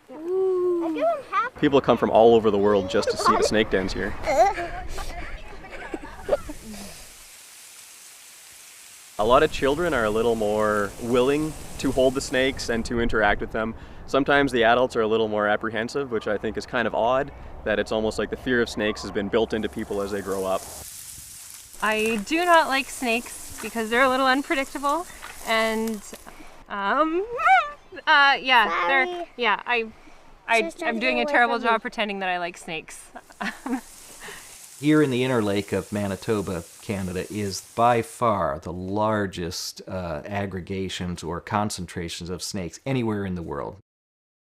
I give him half. People come from all over the world just to see the snake dens here. A lot of children are a little more willing to hold the snakes and to interact with them. Sometimes the adults are a little more apprehensive, which I think is kind of odd, that it's almost like the fear of snakes has been built into people as they grow up. I do not like snakes because they're a little unpredictable, and I'm doing a terrible job pretending that I like snakes. Here in the Inner Lake of Manitoba, Canada, is by far the largest aggregations or concentrations of snakes anywhere in the world.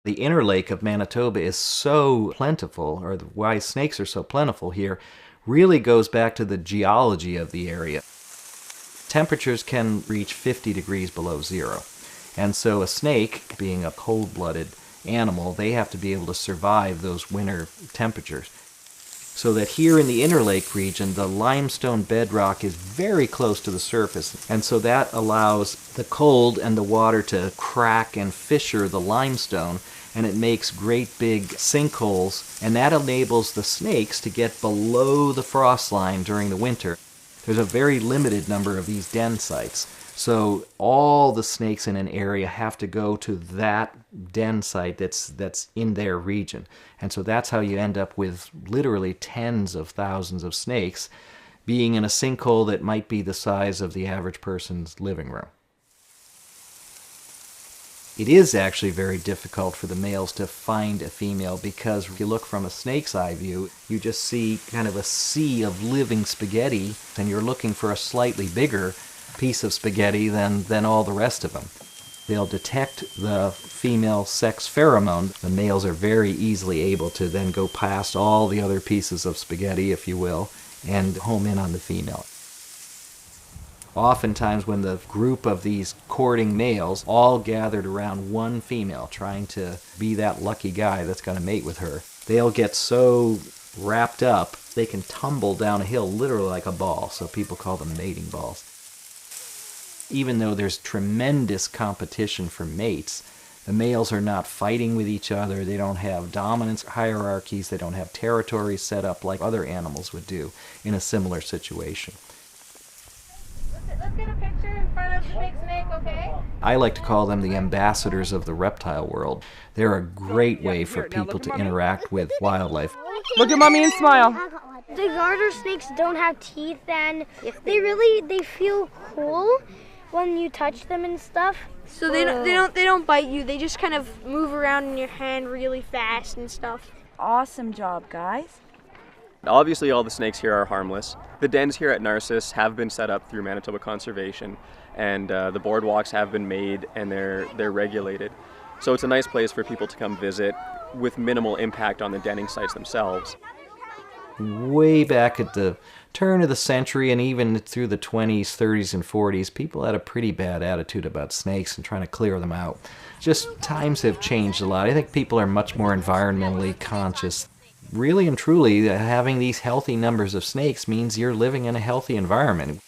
The Inner Lake of Manitoba is so plentiful, or why snakes are so plentiful here, really goes back to the geology of the area. Temperatures can reach 50 degrees below zero. And so a snake, being a cold-blooded animal, they have to be able to survive those winter temperatures. So that here in the Inner Lake region, the limestone bedrock is very close to the surface. And so that allows the cold and the water to crack and fissure the limestone, and it makes great big sinkholes, and that enables the snakes to get below the frost line during the winter. There's a very limited number of these den sites. So all the snakes in an area have to go to that den site that's in their region. And so that's how you end up with literally tens of thousands of snakes being in a sinkhole that might be the size of the average person's living room. It is actually very difficult for the males to find a female because if you look from a snake's eye view, you just see kind of a sea of living spaghetti, and you're looking for a slightly bigger piece of spaghetti than all the rest of them. They'll detect the female sex pheromone. The males are very easily able to then go past all the other pieces of spaghetti, if you will, and home in on the female. Oftentimes when the group of these courting males all gathered around one female trying to be that lucky guy that's going to mate with her, they'll get so wrapped up they can tumble down a hill literally like a ball, so people call them mating balls. Even though there's tremendous competition for mates, the males are not fighting with each other, they don't have dominance hierarchies, they don't have territories set up like other animals would do in a similar situation. Let's get a picture in front of the big snake, okay? I like to call them the ambassadors of the reptile world. They're a great way for people to interact with wildlife. Look at mommy and smile. The garter snakes don't have teeth, and they feel cool when you touch them and stuff. So they don't bite you. They just kind of move around in your hand really fast and stuff. Awesome job, guys. Obviously all the snakes here are harmless. The dens here at Narcissus have been set up through Manitoba Conservation, and the boardwalks have been made and they're regulated. So it's a nice place for people to come visit with minimal impact on the denning sites themselves. Way back at the turn of the century and even through the 20s, 30s, and 40s, people had a pretty bad attitude about snakes and trying to clear them out. Just times have changed a lot. I think people are much more environmentally conscious. Really and truly, having these healthy numbers of snakes means you're living in a healthy environment.